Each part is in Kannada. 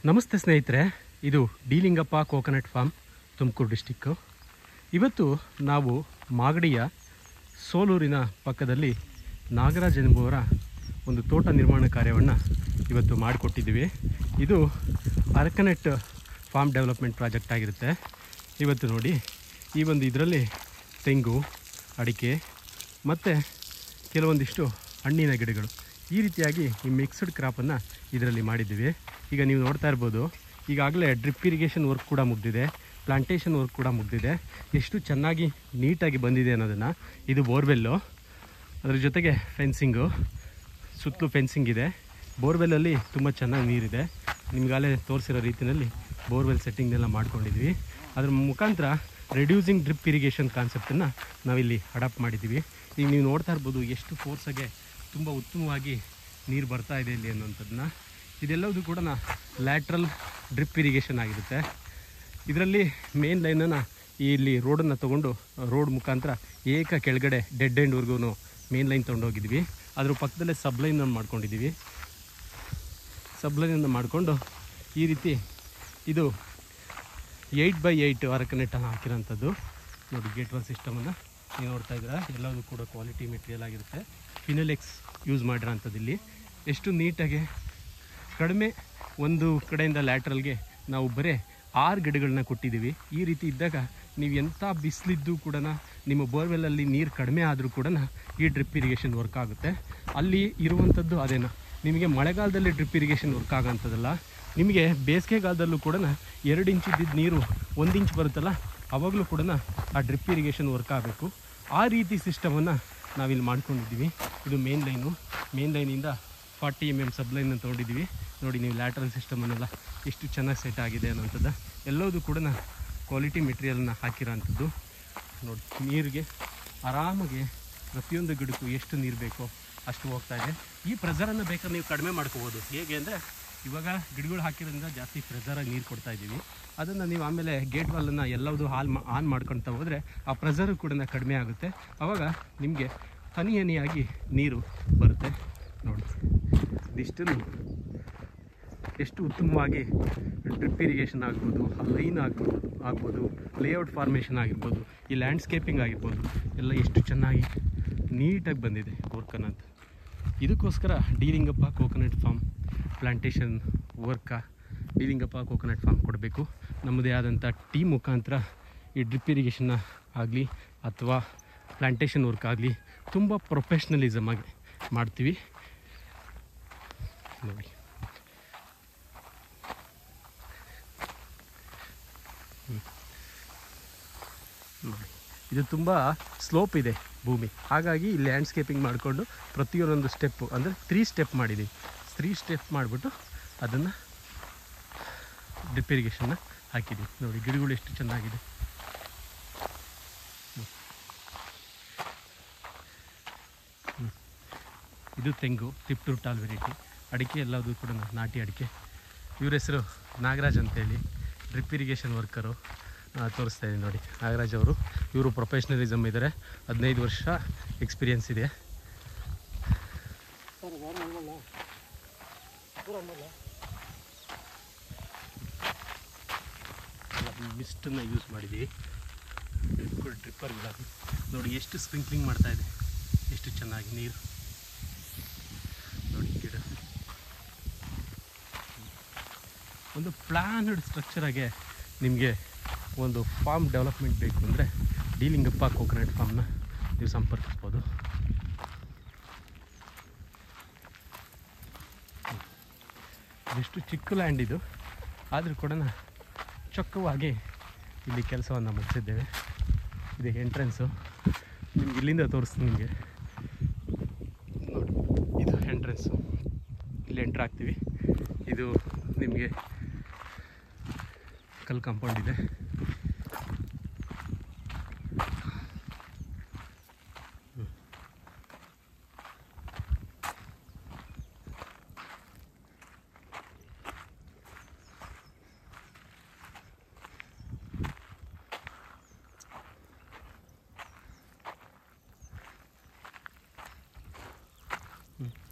ನಮಸ್ತೆ ಸ್ನೇಹಿತರೆ, ಇದು D Lingappa coconut farm, Tumakuru district. ಇವತ್ತು ನಾವು ಮಾಗಡಿಯ ಸೋಲೂರಿನ ಪಕ್ಕದಲ್ಲಿ ನಾಗರಾಜ್ ಎಂಬುವರ ಒಂದು ತೋಟ ನಿರ್ಮಾಣ ಕಾರ್ಯವನ್ನು ಇವತ್ತು ಮಾಡಿಕೊಟ್ಟಿದ್ದೀವಿ. ಇದು ಅರಕನೆಟ್ ಫಾರ್ಮ್ ಡೆವಲಪ್ಮೆಂಟ್ ಪ್ರಾಜೆಕ್ಟ್ ಆಗಿರುತ್ತೆ. ಇವತ್ತು ನೋಡಿ, ಈ ಒಂದು ಇದರಲ್ಲಿ ತೆಂಗು, ಅಡಿಕೆ ಮತ್ತು ಕೆಲವೊಂದಿಷ್ಟು ಹಣ್ಣಿನ ಗಿಡಗಳು, ಈ ರೀತಿಯಾಗಿ ಈ ಮಿಕ್ಸ್ಡ್ ಕ್ರಾಪನ್ನು ಇದರಲ್ಲಿ ಮಾಡಿದ್ದೀವಿ. ಈಗ ನೀವು ನೋಡ್ತಾ ಇರ್ಬೋದು, ಈಗಾಗಲೇ ಡ್ರಿಪ್ ಇರಿಗೇಷನ್ ವರ್ಕ್ ಕೂಡ ಮುಗಿದಿದೆ, ಪ್ಲಾಂಟೇಷನ್ ವರ್ಕ್ ಕೂಡ ಮುಗಿದಿದೆ. ಎಷ್ಟು ಚೆನ್ನಾಗಿ ನೀಟಾಗಿ ಬಂದಿದೆ ಅನ್ನೋದನ್ನು. ಇದು ಬೋರ್ವೆಲ್ಲು, ಅದರ ಜೊತೆಗೆ ಫೆನ್ಸಿಂಗು, ಸುತ್ತಲೂ ಫೆನ್ಸಿಂಗ್ ಇದೆ. ಬೋರ್ವೆಲ್ಲಲ್ಲಿ ತುಂಬ ಚೆನ್ನಾಗಿ ನೀರಿದೆ. ನಿಮಗಾಲೇ ತೋರಿಸಿರೋ ರೀತಿಯಲ್ಲಿ ಬೋರ್ವೆಲ್ ಸೆಟ್ಟಿಂಗ್ನೆಲ್ಲ ಮಾಡ್ಕೊಂಡಿದ್ವಿ. ಅದ್ರ ಮುಖಾಂತರ ರೆಡ್ಯೂಸಿಂಗ್ ಡ್ರಿಪ್ ಇರಿಗೇಷನ್ ಕಾನ್ಸೆಪ್ಟನ್ನು ನಾವಿಲ್ಲಿ ಅಡಾಪ್ಟ್ ಮಾಡಿದ್ದೀವಿ. ಈಗ ನೀವು ನೋಡ್ತಾ ಇರ್ಬೋದು ಎಷ್ಟು ಫೋರ್ಸಾಗೆ ತುಂಬ ಉತ್ತಮವಾಗಿ ನೀರು ಬರ್ತಾ ಇದೆ ಇಲ್ಲಿ ಅನ್ನೋಂಥದ್ದನ್ನ. ಇದೆಲ್ಲವೂ ಕೂಡ ಲ್ಯಾಟ್ರಲ್ ಡ್ರಿಪ್ ಇರಿಗೇಷನ್ ಆಗಿರುತ್ತೆ. ಇದರಲ್ಲಿ ಮೇನ್ ಲೈನನ್ನು ಇಲ್ಲಿ ರೋಡನ್ನು ತೊಗೊಂಡು ರೋಡ್ ಮುಖಾಂತರ ಕೆಳಗಡೆ ಡೆಡ್ ಎಂಡ್ವರೆಗೂ ಮೇನ್ ಲೈನ್ ತೊಗೊಂಡೋಗಿದ್ವಿ. ಅದ್ರ ಪಕ್ಕದಲ್ಲೇ ಸಬ್ಲೈನನ್ನು ಮಾಡ್ಕೊಂಡಿದ್ದೀವಿ. ಸಬ್ಲೈನನ್ನು ಮಾಡಿಕೊಂಡು ಈ ರೀತಿ ಇದು 8x8 ಅರಕನೆಟ್ಟನ್ನು ಹಾಕಿರೋಂಥದ್ದು. ನೋಡಿ, ಗೇಟ್ ವಾಲ್ ಸಿಸ್ಟಮನ್ನು ನೀವು ನೋಡ್ತಾ ಇದ್ದೀರಾ. ಎಲ್ಲದೂ ಕೂಡ ಕ್ವಾಲಿಟಿ ಮೆಟೀರಿಯಲ್ ಆಗಿರುತ್ತೆ. ಫಿನೋಲೆಕ್ಸ್ ಯೂಸ್ ಮಾಡಿರೋಂಥದ್ದು. ಇಲ್ಲಿ ಎಷ್ಟು ನೀಟಾಗಿ ಕಡಿಮೆ ಒಂದು ಕಡೆಯಿಂದ ಲ್ಯಾಟ್ರಲ್ಗೆ ನಾವು ಬರೀ 6 ಗಿಡಗಳನ್ನ ಕೊಟ್ಟಿದ್ದೀವಿ. ಈ ರೀತಿ ಇದ್ದಾಗ ನೀವು ಎಂಥ ಬಿಸಿಲಿದ್ದು ಕೂಡ ನಿಮ್ಮ ಬೋರ್ವೆಲ್ಲಲ್ಲಿ ನೀರು ಕಡಿಮೆ ಆದರೂ ಕೂಡ ಈ ಡ್ರಿಪ್ ಇರಿಗೇಷನ್ ವರ್ಕ್ ಆಗುತ್ತೆ. ಅಲ್ಲಿ ಇರುವಂಥದ್ದು ಅದೇನು, ನಿಮಗೆ ಮಳೆಗಾಲದಲ್ಲಿ ಡ್ರಿಪ್ ಇರಿಗೇಷನ್ ವರ್ಕ್ ಆಗೋಂಥದ್ದಲ್ಲ. ನಿಮಗೆ ಬೇಸಿಗೆಗಾಲದಲ್ಲೂ ಕೂಡ 2 ಇಂಚ್ ಇದ್ದಿದ್ದು ನೀರು 1 ಇಂಚ್ ಬರುತ್ತಲ್ಲ, ಆವಾಗಲೂ ಕೂಡ ಆ ಡ್ರಿಪ್ ಇರಿಗೇಷನ್ ವರ್ಕ್ ಆಗಬೇಕು. ಆ ರೀತಿ ಸಿಸ್ಟಮನ್ನು ನಾವಿಲ್ಲಿ ಮಾಡ್ಕೊಂಡಿದ್ದೀವಿ. ಇದು ಮೇನ್ ಲೈನು. ಮೇನ್ ಲೈನಿಂದ 40 mm ಸಬ್ಲೈನನ್ನು ತೊಗೊಂಡಿದ್ದೀವಿ. ನೋಡಿ, ನೀವು ಲ್ಯಾಟ್ರಲ್ ಸಿಸ್ಟಮನ್ನೆಲ್ಲ ಎಷ್ಟು ಚೆನ್ನಾಗಿ ಸೆಟ್ ಆಗಿದೆ ಅನ್ನೋಂಥದ್ದು. ಎಲ್ಲದೂ ಕೂಡ ಕ್ವಾಲಿಟಿ ಮೆಟೀರಿಯಲ್ನ ಹಾಕಿರೋ ಅಂಥದ್ದು. ನೋಡಿ, ನೀರಿಗೆ ಆರಾಮಾಗಿ ಪ್ರತಿಯೊಂದು ಗಿಡಕ್ಕೂ ಎಷ್ಟು ನೀರು ಬೇಕೋ ಅಷ್ಟು ಹೋಗ್ತಾ ಇದೆ. ಈ ಪ್ರೆಸರನ್ನು ಬೇಕಾದ್ರೆ ನೀವು ಕಡಿಮೆ ಮಾಡ್ಕೋಬೋದು. ಹೇಗೆ ಅಂದರೆ, ಇವಾಗ ಗಿಡಗಳು ಹಾಕಿರೋದ್ರಿಂದ ಜಾಸ್ತಿ ಪ್ರೆಸರಾಗಿ ನೀರು ಕೊಡ್ತಾ ಇದ್ದೀವಿ. ಅದನ್ನು ನೀವು ಆಮೇಲೆ ಗೇಟ್ ವಾಲನ್ನು ಎಲ್ಲದೂ ಆನ್ ಮಾಡ್ಕೊಳ್ತಾ ಹೋದರೆ ಆ ಪ್ರೆಸರು ಕೂಡ ಕಡಿಮೆ ಆಗುತ್ತೆ. ಆವಾಗ ನಿಮಗೆ ಹನಿ ಹನಿಯಾಗಿ ನೀರು ಬರುತ್ತೆ. ನೋಡಿ, ಇದಿಷ್ಟನ್ನು ಎಷ್ಟು ಉತ್ತಮವಾಗಿ ಡ್ರಿಪ್ ಇರಿಗೇಷನ್ ಆಗ್ಬೋದು, ಲೈನ್ ಆಗ್ಬೋದು, ಲೇಔಟ್ ಫಾರ್ಮೇಷನ್ ಆಗಿರ್ಬೋದು, ಈ ಲ್ಯಾಂಡ್ಸ್ಕೇಪಿಂಗ್ ಆಗಿರ್ಬೋದು, ಎಲ್ಲ ಎಷ್ಟು ಚೆನ್ನಾಗಿ ನೀಟಾಗಿ ಬಂದಿದೆ ವರ್ಕ್ ಅನ್ನೋದು. ಇದಕ್ಕೋಸ್ಕರ D Lingappa coconut farm plantation D Lingappa coconut farm ಕೊಡಬೇಕು. ನಮ್ಮದೇ ಆದಂಥ ಟೀಮ್ ಮುಖಾಂತರ ಈ ಡ್ರಿಪ್ ಇರಿಗೇಷನ್ನ ಆಗಲಿ ಅಥವಾ ಪ್ಲಾಂಟೇಷನ್ ವರ್ಕ್ ಆಗಲಿ ತುಂಬ ಪ್ರೊಫೆಷ್ನಲಿಸಮ್ ಆಗಿ ಮಾಡ್ತೀವಿ. ನೋಡಿ, ಇದು ತುಂಬ ಸ್ಲೋಪ್ ಇದೆ ಭೂಮಿ. ಹಾಗಾಗಿ ಲ್ಯಾಂಡ್ಸ್ಕೇಪಿಂಗ್ ಮಾಡಿಕೊಂಡು ಪ್ರತಿಯೊಂದೊಂದು ಸ್ಟೆಪ್ಪು ಅಂದರೆ 3 ಸ್ಟೆಪ್ ಮಾಡಿದ್ದೀವಿ. 3 ಸ್ಟೆಪ್ ಮಾಡಿಬಿಟ್ಟು ಅದನ್ನು ಡ್ರಿಪ್ ಇರಿಗೇಷನ್ನ ಹಾಕಿದ್ದೀವಿ. ನೋಡಿ, ಗಿಡಗಳು ಎಷ್ಟು ಚೆನ್ನಾಗಿದೆ. ಇದು ತೆಂಗು, ಟಿಪ್ ಟು ಟಾಲ್ ವೆರೈಟಿ. ಅಡಿಕೆ ಎಲ್ಲದೂ ಕೂಡ ನಾಟಿ ಅಡಿಕೆ. ಇವ್ರ ಹೆಸರು ನಾಗರಾಜ್ ಅಂತೇಳಿ, ಡ್ರಿಪ್ ಇರಿಗೇಷನ್ ವರ್ಕರು. ತೋರಿಸ್ತಾ ಇದ್ದೀನಿ ನೋಡಿ, ನಾಗರಾಜ್ ಅವರು. ಇವರು ಪ್ರೊಫೆಷ್ನಲಿಸಮ್ ಇದ್ದಾರೆ, 15 ವರ್ಷ ಎಕ್ಸ್ಪೀರಿಯೆನ್ಸ್ ಇದೆ. ಮಿಸ್ಟನ್ನು ಯೂಸ್ ಮಾಡಿದ್ದೀವಿ. ಡ್ರಿಪ್ಪರ್ಗಳಾಗಿ ನೋಡಿ ಎಷ್ಟು ಸ್ಪ್ರಿಂಕ್ಲಿಂಗ್ ಮಾಡ್ತಾ ಇದೆ, ಎಷ್ಟು ಚೆನ್ನಾಗಿ ನೀರು. ನೋಡಿ, ಗಿಡ ಒಂದು ಪ್ಲ್ಯಾನ್ಡ್ ಸ್ಟ್ರಕ್ಚರಾಗೆ ನಿಮಗೆ ಒಂದು ಫಾರ್ಮ್ ಡೆವಲಪ್ಮೆಂಟ್ ಬೇಕು ಅಂದರೆ ಡಿ ಲಿಂಗಪ್ಪ ಕೋಕೋನಟ್ ಫಾರ್ಮ್ನ ನೀವು ಸಂಪರ್ಕಿಸ್ಬೋದು. ಎಷ್ಟು ಚಿಕ್ಕ ಲ್ಯಾಂಡ್ ಇದು, ಆದರೂ ಕೂಡ ಚೊಕ್ಕವಾಗಿ ಇಲ್ಲಿ ಕೆಲಸವನ್ನು ಮುಗಿಸಿದ್ದೇವೆ. ಇದು ಎಂಟ್ರೆನ್ಸು. ನಿಮ್ಗೆ ಇಲ್ಲಿಂದ ತೋರಿಸ್ತೀನಿ ನಿಮಗೆ. ನೋಡಿ, ಇದು ಎಂಟ್ರೆನ್ಸು. ಇಲ್ಲಿ ಎಂಟ್ರ್ ಆಗ್ತೀವಿ. ಇದು ನಿಮಗೆ ಕಲ್ ಕಾಂಪೌಂಡ್ ಇದೆ.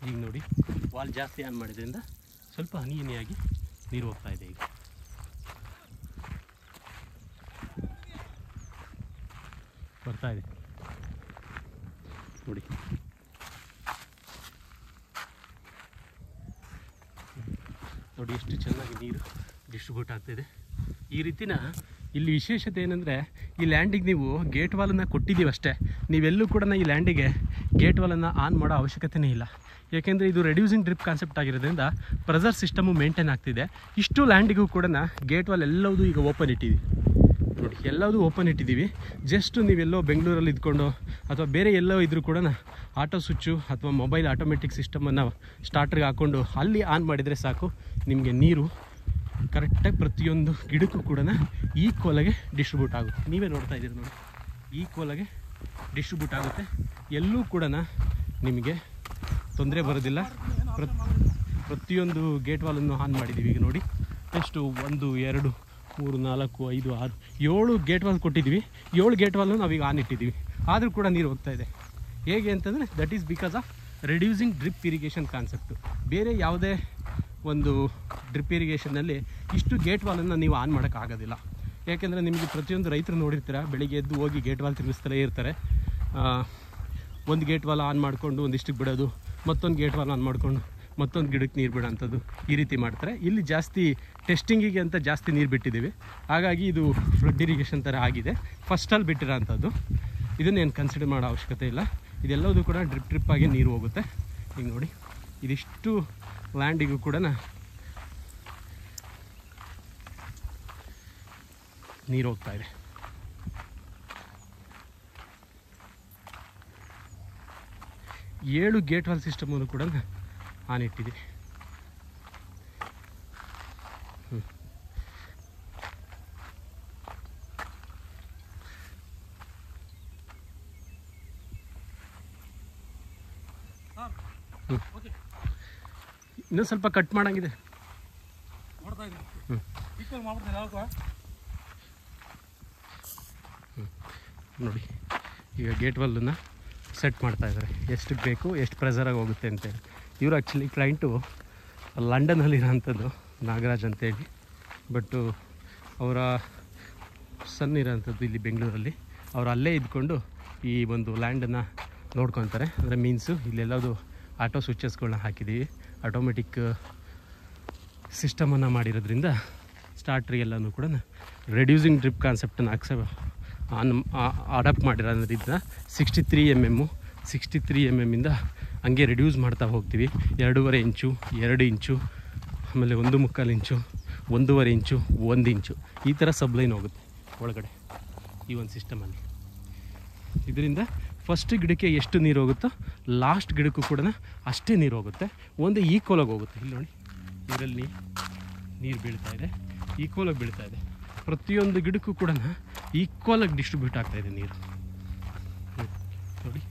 ಈಗ ನೋಡಿ, ವಾಲ್ ಜಾಸ್ತಿ ಆನ್ ಮಾಡಿದ್ರಿಂದ ಸ್ವಲ್ಪ ಹನಿ ಹನಿಯಾಗಿ ನೀರು ಹೋಗ್ತಾ ಇದೆ ಈಗ. ಬರ್ತಾ ಇದೆ ನೋಡಿ. ನೋಡಿ ಎಷ್ಟು ಚೆನ್ನಾಗಿ ನೀರು ಡಿಸ್ಟ್ರಿಬ್ಯೂಟ್ ಆಗ್ತಾಯಿದೆ. ಈ ರೀತಿನ ಇಲ್ಲಿ ವಿಶೇಷತೆ ಏನಂದರೆ, ಈ ಲ್ಯಾಂಡಿಗೆ ನೀವು ಗೇಟ್ ವಾಲನ್ನು ಕೊಟ್ಟಿದ್ದೀವಿ ಅಷ್ಟೇ, ನೀವೆಲ್ಲೂ ಕೂಡ ಈ ಲ್ಯಾಂಡಿಗೆ ಗೇಟ್ ವಾಲನ್ನು ಆನ್ ಮಾಡೋ ಅವಶ್ಯಕತೆಯೇ ಇಲ್ಲ. ಏಕೆಂದರೆ ಇದು ರೆಡ್ಯೂಸಿಂಗ್ ಡ್ರಿಪ್ ಕಾನ್ಸೆಪ್ಟ್ ಆಗಿರೋದ್ರಿಂದ ಪ್ರೆಷರ್ ಸಿಸ್ಟಮು ಮೇಂಟೈನ್ ಆಗ್ತಿದೆ. ಇಷ್ಟು ಲ್ಯಾಂಡಿಗೂ ಕೂಡ ಗೇಟ್ ವಾಲ್ ಎಲ್ಲವೂ ಈಗ ಓಪನ್ ಇಟ್ಟಿದ್ದೀವಿ ನೋಡಿ, ಎಲ್ಲವೂ ಓಪನ್ ಇಟ್ಟಿದ್ದೀವಿ. ಜಸ್ಟ್ ನೀವೆಲ್ಲೋ ಬೆಂಗಳೂರಲ್ಲಿ ಇದ್ಕೊಂಡು ಅಥವಾ ಬೇರೆ ಎಲ್ಲೋ ಇದ್ದರೂ ಕೂಡ ಆಟೋ ಸ್ವಿಚ್ಚು ಅಥವಾ ಮೊಬೈಲ್ ಆಟೋಮೆಟಿಕ್ ಸಿಸ್ಟಮನ್ನು ಸ್ಟಾರ್ಟ್ರಿಗೆ ಹಾಕ್ಕೊಂಡು ಅಲ್ಲಿ ಆನ್ ಮಾಡಿದರೆ ಸಾಕು, ನಿಮಗೆ ನೀರು ಕರೆಕ್ಟಾಗಿ ಪ್ರತಿಯೊಂದು ಗಿಡಕ್ಕೂ ಕೂಡ ಈಕ್ವಲಾಗೆ ಡಿಸ್ಟ್ರಿಬ್ಯೂಟ್ ಆಗುತ್ತೆ. ನೀವೇ ನೋಡ್ತಾ ಇದ್ದೀರಿ ನೋಡಿ, ಈಕ್ವಲಾಗೆ ಡಿಸ್ಟ್ರಿಬ್ಯೂಟ್ ಆಗುತ್ತೆ. ಎಲ್ಲೂ ಕೂಡ ನಿಮಗೆ ತೊಂದರೆ ಬರೋದಿಲ್ಲ. ಪ್ರತಿಯೊಂದು ಗೇಟ್ ವಾಲನ್ನು ಆನ್ ಮಾಡಿದ್ದೀವಿ ಈಗ ನೋಡಿ. ಎಷ್ಟು 1 2 3 4 5 6 7 ಗೇಟ್ ವಾಲ್ ಕೊಟ್ಟಿದ್ದೀವಿ. 7 ಗೇಟ್ ವಾಲ್ನು ನಾವೀಗ ಆನ್ ಇಟ್ಟಿದ್ದೀವಿ, ಆದರೂ ಕೂಡ ನೀರು ಹೋಗ್ತಾ ಇದೆ. ಹೇಗೆ ಅಂತಂದರೆ that is because of reducing drip irrigation concept. ಬೇರೆ ಯಾವುದೇ ಒಂದು ಡ್ರಿಪ್ ಇರಿಗೇಷನ್ನಲ್ಲಿ ಇಷ್ಟು ಗೇಟ್ ವಾಲನ್ನು ನೀವು ಆನ್ ಮಾಡೋಕ್ಕಾಗೋದಿಲ್ಲ. ಯಾಕೆಂದರೆ ನಿಮಗೆ ಪ್ರತಿಯೊಂದು ರೈತರು ನೋಡಿರ್ತೀರ, ಬೆಳಿಗ್ಗೆ ಎದ್ದು ಹೋಗಿ ಗೇಟ್ ವಾಲ್ ತಿರುಗಿಸ್ತಲೇ ಇರ್ತಾರೆ. ಒಂದು ಗೇಟ್ ವಾಲ್ ಆನ್ ಮಾಡಿಕೊಂಡು ಒಂದಿಷ್ಟಕ್ಕೆ ಬಿಡೋದು, ಮತ್ತೊಂದು ಗೇಟ್ ವಾಲ್ ಆನ್ ಮಾಡಿಕೊಂಡು ಮತ್ತೊಂದು ಗಿಡಕ್ಕೆ ನೀರು ಬಿಡೋಂಥದ್ದು, ಈ ರೀತಿ ಮಾಡ್ತಾರೆ. ಇಲ್ಲಿ ಜಾಸ್ತಿ ಟೆಸ್ಟಿಂಗಿಗೆ ಅಂತ ಜಾಸ್ತಿ ನೀರು ಬಿಟ್ಟಿದ್ದೀವಿ, ಹಾಗಾಗಿ ಇದು ಫ್ಲಡ್ ಇರಿಗೇಷನ್ ಥರ ಆಗಿದೆ. ಫಸ್ಟಲ್ಲಿ ಬಿಟ್ಟಿರೋ ಅಂಥದ್ದು, ಇದನ್ನೇನು ಕನ್ಸಿಡರ್ ಮಾಡೋ ಅವಶ್ಯಕತೆ ಇಲ್ಲ. ಇದೆಲ್ಲವೂ ಕೂಡ ಡ್ರಿಪ್ ಆಗಿ ನೀರು ಹೋಗುತ್ತೆ. ಈಗ ನೋಡಿ, ಇದಿಷ್ಟು ಲ್ಯಾಂಡಿಗೂ ಕೂಡ ನೀರು ಹೋಗ್ತಾ ಇದೆ. ಏಳು ಗೇಟ್ ವಾಲ್ ಸಿಸ್ಟಮನ್ನು ಕೂಡ ಆನ್ ಇಟ್ಟಿದೆ. ಇನ್ನೂ ಸ್ವಲ್ಪ ಕಟ್ ಮಾಡಂಗಿದೆ ನೋಡಿ. ಈಗ ಗೇಟ್ ವಾಲನ್ನು ಸೆಟ್ ಮಾಡ್ತಾ ಇದ್ದಾರೆ, ಎಷ್ಟು ಬೇಕು ಎಷ್ಟು ಪ್ರೆಷರಾಗಿ ಹೋಗುತ್ತೆ ಅಂತೇಳಿ. ಇವರು ಆ್ಯಕ್ಚುಲಿ ಕ್ಲೈಂಟು ಲಂಡನ್ನಲ್ಲಿರೋಂಥದ್ದು, ನಾಗರಾಜ್ ಅಂತೇಳಿ. ಬಟ್ಟು ಅವರ ಸನ್ ಇರೋಂಥದ್ದು ಇಲ್ಲಿ ಬೆಂಗಳೂರಲ್ಲಿ. ಅವರು ಅಲ್ಲೇ ಇದ್ಕೊಂಡು ಈ ಒಂದು ಲ್ಯಾಂಡನ್ನು ನೋಡ್ಕೊತಾರೆ. ಅಂದರೆ ಮೀನ್ಸು ಇಲ್ಲೆಲ್ಲದು ಆಟೋ ಸ್ವಿಚಸ್ಗಳನ್ನ ಹಾಕಿದ್ದೀವಿ, ಆಟೋಮೆಟಿಕ್ ಸಿಸ್ಟಮನ್ನು ಮಾಡಿರೋದ್ರಿಂದ ಸ್ಟಾರ್ಟ್ರಿಗೆಲ್ಲನೂ ಕೂಡ ರೆಡ್ಯೂಸಿಂಗ್ ಡ್ರಿಪ್ ಕಾನ್ಸೆಪ್ಟನ್ನು ಅಡಾಪ್ಟ್ ಮಾಡಿರೋದ್ರಿಂದ 63 mm ಇಂದ ಹಂಗೆ ರೆಡ್ಯೂಸ್ ಮಾಡ್ತಾ ಹೋಗ್ತೀವಿ. 2.5 ಇಂಚು, 2 ಇಂಚು, ಆಮೇಲೆ 1.25 ಇಂಚು, 1.5 ಇಂಚು, 1 ಇಂಚು, ಈ ಥರ ಸಬ್ಲೈನ್ ಹೋಗುತ್ತೆ ಒಳಗಡೆ ಈ ಒಂದು ಸಿಸ್ಟಮಲ್ಲಿ. ಇದರಿಂದ ಫಸ್ಟ್ ಗಿಡಕ್ಕೆ ಎಷ್ಟು ನೀರು ಹೋಗುತ್ತೋ ಲಾಸ್ಟ್ ಗಿಡಕ್ಕೂ ಕೂಡ ಅಷ್ಟೇ ನೀರು ಹೋಗುತ್ತೆ. ಒಂದು ಈಕ್ವಲಾಗಿ ಹೋಗುತ್ತೆ. ಇಲ್ಲಿ ನೋಡಿ, ಇದರಲ್ಲಿ ನೀರು ಬೀಳ್ತಾ ಇದೆ, ಈಕ್ವಲಾಗಿ ಬೀಳ್ತಾ ಇದೆ. ಪ್ರತಿಯೊಂದು ಗಿಡಕ್ಕೂ ಕೂಡ ಈಕ್ವಲಾಗಿ ಡಿಸ್ಟ್ರಿಬ್ಯೂಟ್ ಆಗ್ತಾಯಿದೆ ನೀರು ನೋಡಿ.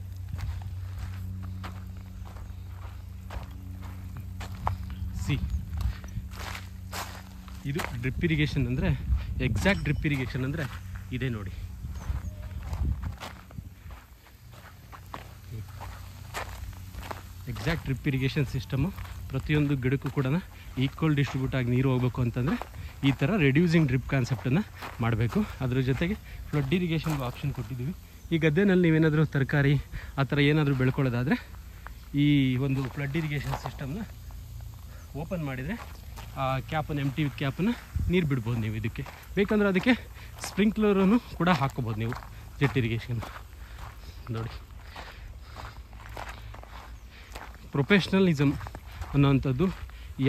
ಇದು ಡ್ರಿಪ್ ಇರಿಗೇಷನ್ ಅಂದರೆ, ಎಕ್ಸಾಕ್ಟ್ ಡ್ರಿಪ್ ಇರಿಗೇಷನ್ ಅಂದರೆ ಇದೆ ನೋಡಿ. ಎಕ್ಸಾಕ್ಟ್ ಡ್ರಿಪ್ ಇರಿಗೇಷನ್ ಸಿಸ್ಟಮು ಪ್ರತಿಯೊಂದು ಗಿಡಕ್ಕೂ ಕೂಡ ಈಕ್ವಲ್ ಡಿಸ್ಟ್ರಿಬ್ಯೂಟ್ ಆಗಿ ನೀರು ಹೋಗಬೇಕು ಅಂತಂದರೆ ಈ ಥರ ರೆಡ್ಯೂಸಿಂಗ್ ಡ್ರಿಪ್ ಕಾನ್ಸೆಪ್ಟನ್ನು ಮಾಡಬೇಕು. ಅದ್ರ ಜೊತೆಗೆ ಫ್ಲಡ್ ಇರಿಗೇಷನ್ಗೆ ಆಪ್ಷನ್ ಕೊಟ್ಟಿದ್ದೀವಿ. ಈ ಗದ್ದೆನಲ್ಲಿ ನೀವೇನಾದರೂ ತರಕಾರಿ ಆ ಥರ ಏನಾದರೂ ಬೆಳ್ಕೊಳ್ಳೋದಾದರೆ ಈ ಒಂದು ಫ್ಲಡ್ ಇರಿಗೇಷನ್ ಸಿಸ್ಟಮ್ನ ಓಪನ್ ಮಾಡಿದರೆ ಆ ಕ್ಯಾಪನ್ನು, ಎಂಟಿ ಕ್ಯಾಪನ್ನು ನೀರು ಬಿಡ್ಬೋದು ನೀವು. ಇದಕ್ಕೆ ಬೇಕಂದ್ರೆ ಅದಕ್ಕೆ ಸ್ಪ್ರಿಂಕ್ಲರನ್ನು ಕೂಡ ಹಾಕ್ಕೋಬೋದು ನೀವು, ಜೆಟ್ ಇರಿಗೇಷನ್ ನೋಡಿ. ಪ್ರೊಫೆಷ್ನಲಿಸಮ್ ಅನ್ನೋವಂಥದ್ದು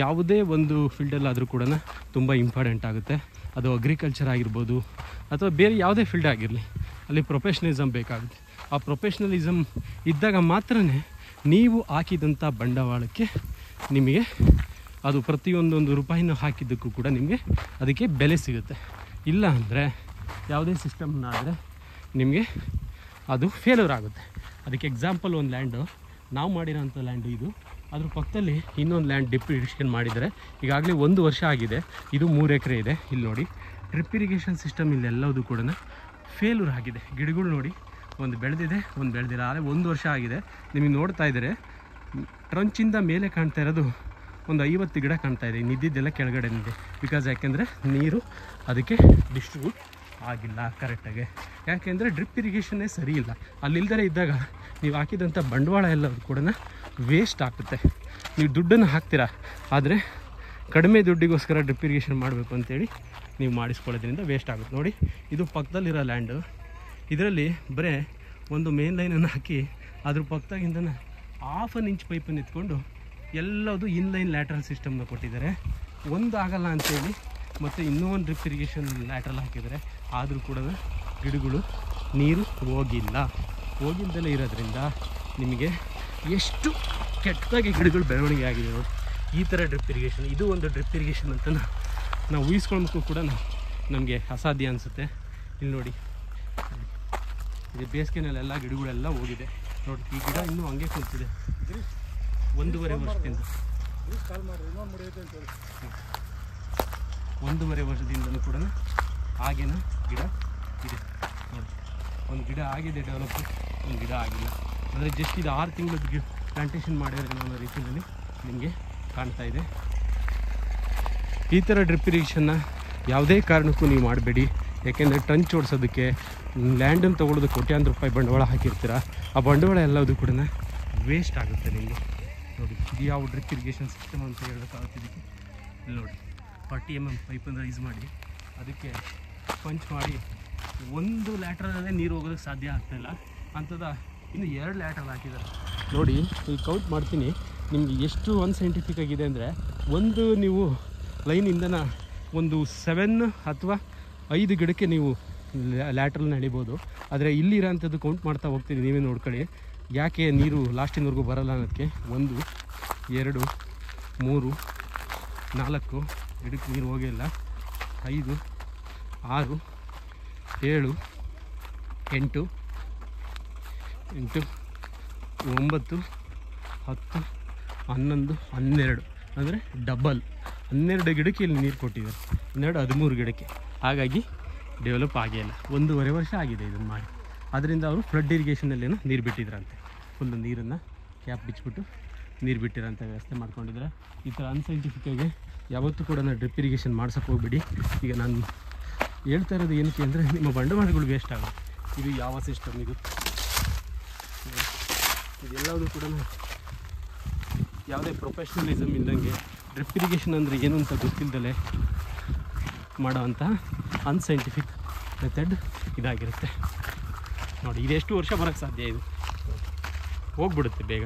ಯಾವುದೇ ಒಂದು ಫೀಲ್ಡಲ್ಲಾದರೂ ಕೂಡ ತುಂಬ ಇಂಪಾರ್ಟೆಂಟ್ ಆಗುತ್ತೆ. ಅದು ಅಗ್ರಿಕಲ್ಚರ್ ಆಗಿರ್ಬೋದು ಅಥವಾ ಬೇರೆ ಯಾವುದೇ ಫೀಲ್ಡ್ ಆಗಿರಲಿ, ಅಲ್ಲಿ ಪ್ರೊಫೆಷ್ನಲಿಸಮ್ ಬೇಕಾಗುತ್ತೆ. ಆ ಪ್ರೊಫೆಷ್ನಲಿಸಮ್ ಇದ್ದಾಗ ಮಾತ್ರ ನೀವು ಹಾಕಿದಂಥ ಬಂಡವಾಳಕ್ಕೆ ನಿಮಗೆ ಅದು ಪ್ರತಿಯೊಂದೊಂದು ರೂಪಾಯಿನೂ ಹಾಕಿದ್ದಕ್ಕೂ ಕೂಡ ನಿಮಗೆ ಅದಕ್ಕೆ ಬೆಲೆ ಸಿಗುತ್ತೆ. ಇಲ್ಲ ಅಂದರೆ ಯಾವುದೇ ಸಿಸ್ಟಮ್ನಾದರೆ ನಿಮಗೆ ಅದು ಫೇಲ್ಯೂರ್ ಆಗುತ್ತೆ. ಅದಕ್ಕೆ ಎಕ್ಸಾಂಪಲ್ ಒಂದು ಲ್ಯಾಂಡು, ನಾವು ಮಾಡಿರೋಂಥ ಲ್ಯಾಂಡು ಇದು, ಅದ್ರ ಪಕ್ಕದಲ್ಲಿ ಇನ್ನೊಂದು ಲ್ಯಾಂಡ್ ಡ್ರಿಪ್ ಇರಿಗೇಷನ್ ಮಾಡಿದರೆ ಈಗಾಗಲೇ 1 ವರ್ಷ ಆಗಿದೆ. ಇದು 3 ಎಕರೆ ಇದೆ. ಇಲ್ಲಿ ನೋಡಿ, ಡ್ರಿಪ್ ಇರಿಗೇಷನ್ ಸಿಸ್ಟಮ್ ಇಲ್ಲೆಲ್ಲದು ಕೂಡ ಫೇಲ್ಯೂರ್ ಆಗಿದೆ. ಗಿಡಗಳು ನೋಡಿ, ಒಂದು ಬೆಳೆದಿದೆ, ಒಂದು ಬೆಳೆದಿಲ್ಲ. ಆದರೆ 1 ವರ್ಷ ಆಗಿದೆ. ನಿಮಗೆ ನೋಡ್ತಾ ಇದ್ದರೆ ಟ್ರಂಚಿಂದ ಮೇಲೆ ಕಾಣ್ತಾ ಇರೋದು ಒಂದು 50 ಗಿಡ ಕಾಣ್ತಾ ಇದೆ. ನಿದ್ದಿದ್ದೆಲ್ಲ ಕೆಳಗಡೆ ಇದೆ. ಬಿಕಾಸ್ ಯಾಕೆಂದರೆ ನೀರು ಅದಕ್ಕೆ ಡಿಸ್ಟ್ರಿಬ್ಯೂಟ್ ಆಗಿಲ್ಲ ಕರೆಕ್ಟಾಗಿ. ಯಾಕೆಂದರೆ ಡ್ರಿಪ್ ಇರಿಗೇಷನ್ನೇ ಸರಿ ಇಲ್ಲ. ಅಲ್ಲಿಲ್ದರೆ ಇದ್ದಾಗ ನೀವು ಹಾಕಿದಂಥ ಬಂಡವಾಳ ಎಲ್ಲದು ಕೂಡ ವೇಸ್ಟ್ ಆಗುತ್ತೆ. ನೀವು ದುಡ್ಡನ್ನು ಹಾಕ್ತೀರಾ, ಆದರೆ ಕಡಿಮೆ ದುಡ್ಡಿಗೋಸ್ಕರ ಡ್ರಿಪ್ ಇರಿಗೇಷನ್ ಮಾಡಬೇಕು ಅಂತೇಳಿ ನೀವು ಮಾಡಿಸ್ಕೊಳ್ಳೋದ್ರಿಂದ ವೇಸ್ಟ್ ಆಗುತ್ತೆ. ನೋಡಿ, ಇದು ಪಕ್ಕದಲ್ಲಿರೋ ಲ್ಯಾಂಡು. ಇದರಲ್ಲಿ ಬರೀ ಒಂದು ಮೇನ್ ಲೈನನ್ನು ಹಾಕಿ ಅದ್ರ ಪಕ್ಕದಾಗಿಂದ 1/2 ಇಂಚ್ ಪೈಪನ್ನು ಎತ್ಕೊಂಡು ಎಲ್ಲದು ಇನ್ಲೈನ್ ಲ್ಯಾಟ್ರಲ್ ಸಿಸ್ಟಮ್ನ ಕೊಟ್ಟಿದ್ದಾರೆ. ಒಂದು ಆಗಲ್ಲ ಅಂತೇಳಿ ಮತ್ತು ಇನ್ನೂ ಒಂದು ಡ್ರಿಪ್ ಇರಿಗೇಷನ್ ಲ್ಯಾಟ್ರಲ್ ಹಾಕಿದ್ದಾರೆ. ಆದರೂ ಕೂಡ ಗಿಡಗಳು ನೀರು ಹೋಗಿಲ್ದಲೇ ಇರೋದ್ರಿಂದ ನಿಮಗೆ ಎಷ್ಟು ಕೆಟ್ಟದಾಗಿ ಗಿಡಗಳು ಬೆಳವಣಿಗೆ ಆಗಿದೆ ನೋಡಿ. ಈ ಥರ ಡ್ರಿಪ್ ಇರಿಗೇಷನ್, ಇದು ಒಂದು ಡ್ರಿಪ್ ಇರಿಗೇಷನ್ ಅಂತ ನಾವು ಊಹಿಸ್ಕೊಳ್ಳೋಕ್ಕೂ ಕೂಡ ನಮಗೆ ಅಸಾಧ್ಯ ಅನಿಸುತ್ತೆ. ಇಲ್ಲಿ ನೋಡಿ, ಇದು ಬೇಸಿಗೆನಲ್ಲೆಲ್ಲ ಗಿಡಗಳೆಲ್ಲ ಹೋಗಿದೆ ನೋಡಿ. ಈ ಗಿಡ ಇನ್ನೂ ಹಂಗೆ ಕುಂತಿದೆ 1.5 ವರ್ಷದಿಂದ. 1.5 ವರ್ಷದಿಂದಲೂ ಕೂಡ ಹಾಗೇನ ಗಿಡ ಇದೆ ನೋಡಿ. ಒಂದು ಗಿಡ ಆಗಿದೆ ಡೆವಲಪ್, ಒಂದು ಗಿಡ ಆಗಿಲ್ಲ. ಅಂದರೆ ಜಸ್ಟ್ ಇದು 6 ತಿಂಗಳದ್ದು ಪ್ಲಾಂಟೇಷನ್ ಮಾಡಿದ್ರೆ ಅನ್ನೋ ರೀತಿಯಲ್ಲಿ ನಿಮಗೆ ಕಾಣ್ತಾ ಇದೆ. ಈ ಥರ ಡ್ರಿಪ್ ಇರಿಗೇಷನ್ನ ಯಾವುದೇ ಕಾರಣಕ್ಕೂ ನೀವು ಮಾಡಬೇಡಿ. ಯಾಕೆಂದರೆ ಟ್ರಂಚ್ ಓಡಿಸೋದಕ್ಕೆ ಲ್ಯಾಂಡನ್ನು ತೊಗೊಳೋದಕ್ಕೆ ಕೋಟ್ಯಾಂತರ ರೂಪಾಯಿ ಬಂಡವಾಳ ಹಾಕಿರ್ತೀರ. ಆ ಬಂಡವಾಳ ಎಲ್ಲದು ಕೂಡ ವೇಸ್ಟ್ ಆಗುತ್ತೆ ನಿಮಗೆ ನೋಡಿ. ಇದು ಯಾವ ಡ್ರಿಪ್ ಇರಿಗೇಷನ್ ಸಿಸ್ಟಮ್ ಅಂತ ಹೇಳೋಕ್ಕಾಗ್ತಿದ್ದಕ್ಕೆ ಇಲ್ಲಿ ನೋಡಿ, 40 mm ಪೈಪನ್ನು ರೈಸ್ ಮಾಡಿ ಅದಕ್ಕೆ ಪಂಚ್ ಮಾಡಿ ಒಂದು ಲ್ಯಾಟ್ರಲ್ಲೇ ನೀರು ಹೋಗೋದಕ್ಕೆ ಸಾಧ್ಯ ಆಗ್ತಾಯಿಲ್ಲ. ಅಂಥದ್ದು ಇನ್ನು 2 ಲ್ಯಾಟ್ರಲ್ ಹಾಕಿದ್ದಾರೆ ನೋಡಿ. ಈಗ ಕೌಂಟ್ ಮಾಡ್ತೀನಿ ನಿಮಗೆ ಎಷ್ಟು ಅನ್ಸೈಂಟಿಫಿಕ್ ಆಗಿದೆ ಅಂದರೆ, ಒಂದು ನೀವು ಲೈನಿಂದನ ಒಂದು 7 ಅಥವಾ 5 ಗಿಡಕ್ಕೆ ನೀವು ಲ್ಯಾಟ್ರಲ್ನ ಎಳಿಬೋದು. ಆದರೆ ಇಲ್ಲಿರೋಂಥದ್ದು ಕೌಂಟ್ ಮಾಡ್ತಾ ಹೋಗ್ತೀನಿ, ನೀವೇ ನೋಡ್ಕೊಳ್ಳಿ. ಯಾಕೆ ನೀರು ಲಾಸ್ಟಿನವರೆಗೂ ಬರಲ್ಲ ಅನ್ನೋದಕ್ಕೆ 1 2 3 4 ಗಿಡಕ್ಕೆ ನೀರು ಹೋಗಿಲ್ಲ, 5 6 7 8 9 10 11 12 ಅಂದರೆ ಡಬಲ್ 12 ಗಿಡಕ್ಕೆ ಇಲ್ಲಿ ನೀರು ಕೊಟ್ಟಿದ್ದಾರೆ. 13 ಗಿಡಕ್ಕೆ. ಹಾಗಾಗಿ ಡೆವಲಪ್ ಆಗಿಲ್ಲ. 1.5 ವರ್ಷ ಆಗಿದೆ ಇದನ್ನು ಮಾಡಿ. ಅದರಿಂದ ಅವರು ಫ್ಲಡ್ ಇರಿಗೇಷನಲ್ಲೇನೋ ನೀರು ಬಿಟ್ಟಿದ್ರಂತೆ. ಫುಲ್ಲು ನೀರನ್ನು ಕ್ಯಾಪ್ ಬಿಚ್ಚಿಬಿಟ್ಟು ನೀರು ಬಿಟ್ಟಿರೋಂಥ ವ್ಯವಸ್ಥೆ ಮಾಡ್ಕೊಂಡಿದ್ದಾರೆ. ಈ ಥರ ಅನ್ಸೈಂಟಿಫಿಕ್ಕಾಗಿ ಯಾವತ್ತೂ ಕೂಡ ಡ್ರಿಪ್ ಇರಿಗೇಷನ್ ಮಾಡ್ಸೋಕ್ಕೆ ಹೋಗ್ಬಿಡಿ. ಈಗ ನಾನು ಹೇಳ್ತಾ ಇರೋದು ಏನಕ್ಕೆ ಅಂದರೆ, ನಿಮ್ಮ ಬಂಡವಾಳಗಳು ವೇಸ್ಟ್ ಆಗುತ್ತೆ. ಇದು ಯಾವ ಸಿಸ್ಟಮ್ ಇದು? ಇದೆಲ್ಲವೂ ಕೂಡ ಯಾವುದೇ ಪ್ರೊಫೆಷ್ನಲಿಸಮ್ ಇಲ್ಲದಂಗೆ ಡ್ರಿಪ್ ಇರಿಗೇಷನ್ ಅಂದರೆ ಏನು ಅಂತ ಗೊತ್ತಿಲ್ಲದಲೇ ಮಾಡೋವಂಥ ಅನ್ಸೈಂಟಿಫಿಕ್ ಮೆಥಡ್ ಇದಾಗಿರುತ್ತೆ ನೋಡಿ. ಇದೆಷ್ಟು ವರ್ಷ ಬರೋಕ್ಕೆ ಸಾಧ್ಯ? ಇದು ಹೋಗ್ಬಿಡುತ್ತೆ ಬೇಗ.